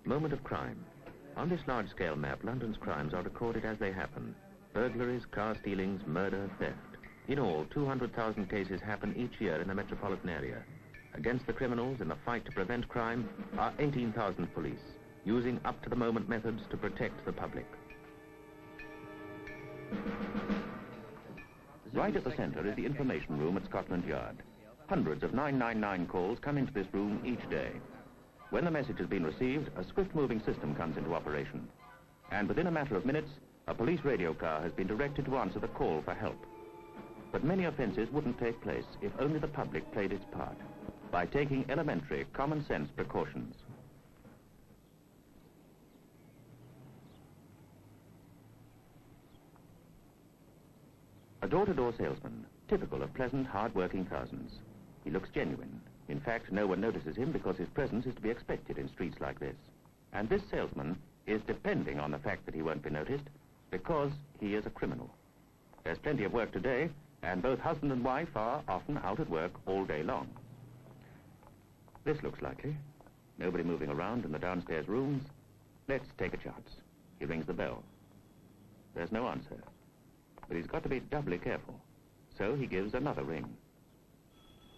Moment of crime. On this large-scale map, London's crimes are recorded as they happen. Burglaries, car stealings, murder, theft. In all, 200,000 cases happen each year in the metropolitan area. Against the criminals in the fight to prevent crime are 18,000 police, using up-to-the-moment methods to protect the public. Right at the centre is the information room at Scotland Yard. Hundreds of 999 calls come into this room each day. When the message has been received, a swift-moving system comes into operation. And within a matter of minutes, a police radio car has been directed to answer the call for help. But many offences wouldn't take place if only the public played its part, by taking elementary, common-sense precautions. A door-to-door salesman, typical of pleasant, hard-working thousands. He looks genuine. In fact, no one notices him because his presence is to be expected in streets like this. And this salesman is depending on the fact that he won't be noticed because he is a criminal. There's plenty of work today, and both husband and wife are often out at work all day long. This looks likely. Nobody moving around in the downstairs rooms. Let's take a chance. He rings the bell. There's no answer. But he's got to be doubly careful. So he gives another ring.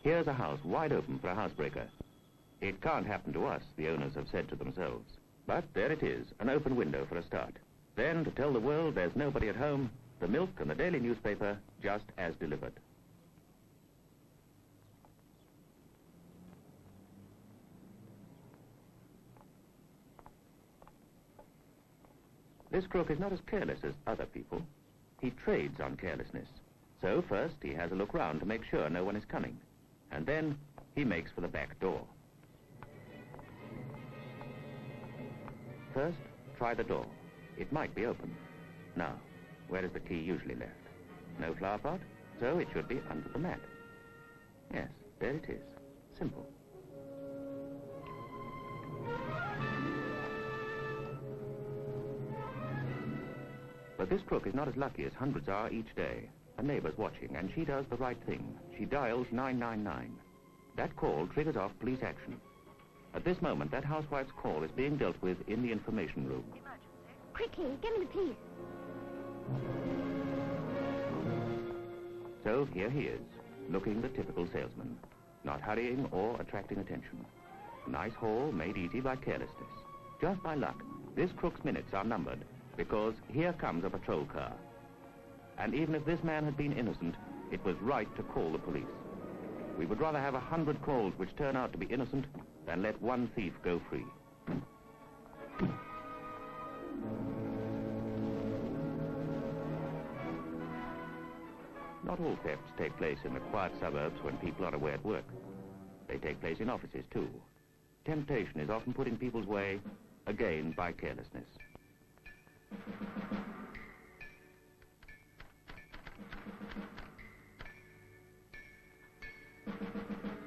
Here's a house wide open for a housebreaker. It can't happen to us, the owners have said to themselves. But there it is, an open window for a start. Then, to tell the world there's nobody at home, the milk and the daily newspaper just as delivered. This crook is not as careless as other people. He trades on carelessness. So first he has a look round to make sure no one is coming. And then he makes for the back door. First, try the door. It might be open. Now, where is the key usually left? No flower pot, so it should be under the mat. Yes, there it is. Simple. But this crook is not as lucky as hundreds are each day. A neighbor's watching, and she does the right thing. She dials 999. That call triggers off police action. At this moment, that housewife's call is being dealt with in the information room. Quickly, get me the police. So here he is, looking the typical salesman, not hurrying or attracting attention. A nice haul made easy by carelessness. Just by luck, this crook's minutes are numbered, because here comes a patrol car. And even if this man had been innocent, it was right to call the police. We would rather have 100 calls which turn out to be innocent than let one thief go free. Not all thefts take place in the quiet suburbs when people are away at work. They take place in offices too. Temptation is often put in people's way, again by carelessness.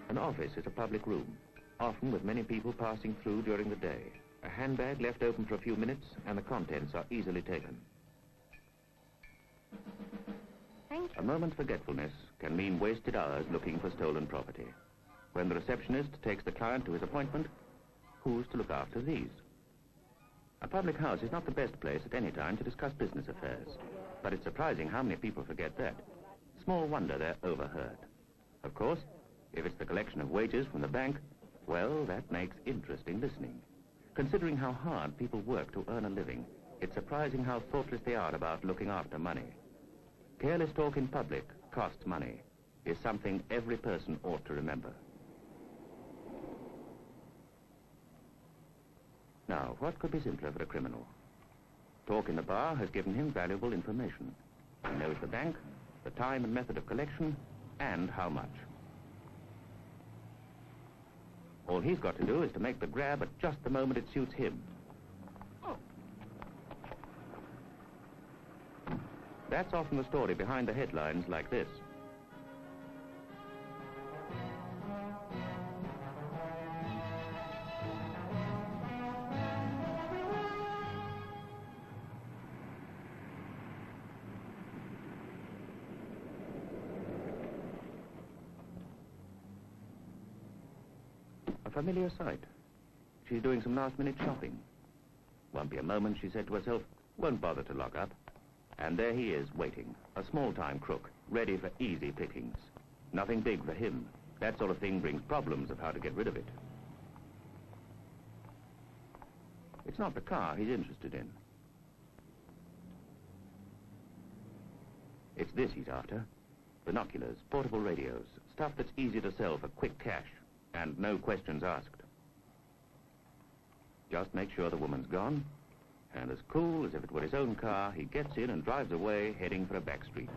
An office is a public room, often with many people passing through during the day. A handbag left open for a few minutes and the contents are easily taken. Thank you. A moment's forgetfulness can mean wasted hours looking for stolen property. When the receptionist takes the client to his appointment, who's to look after these? A public house is not the best place at any time to discuss business affairs. But it's surprising how many people forget that. Small wonder they're overheard. Of course, if it's the collection of wages from the bank, well, that makes interesting listening. Considering how hard people work to earn a living, it's surprising how thoughtless they are about looking after money. Careless talk in public costs money, is something every person ought to remember. Now, what could be simpler for a criminal? Talk in the bar has given him valuable information. He knows the bank, the time and method of collection, and how much. All he's got to do is to make the grab at just the moment it suits him. That's often the story behind the headlines like this. A familiar sight. She's doing some last-minute shopping. Won't be a moment, she said to herself, won't bother to lock up. And there he is, waiting, a small-time crook, ready for easy pickings. Nothing big for him. That sort of thing brings problems of how to get rid of it. It's not the car he's interested in. It's this he's after. Binoculars, portable radios, stuff that's easy to sell for quick cash, and no questions asked. Just make sure the woman's gone, and as cool as if it were his own car, he gets in and drives away, heading for a back street.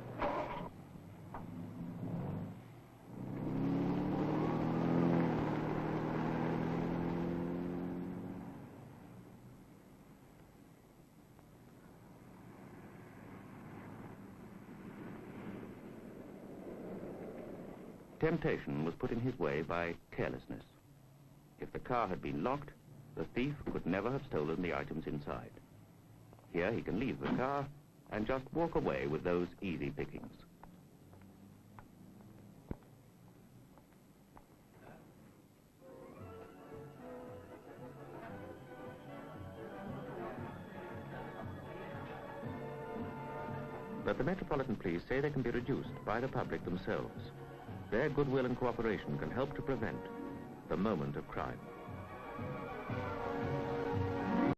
Temptation was put in his way by carelessness. If the car had been locked, the thief could never have stolen the items inside. Here he can leave the car and just walk away with those easy pickings. But the Metropolitan Police say they can be reduced by the public themselves. Their goodwill and cooperation can help to prevent the moment of crime.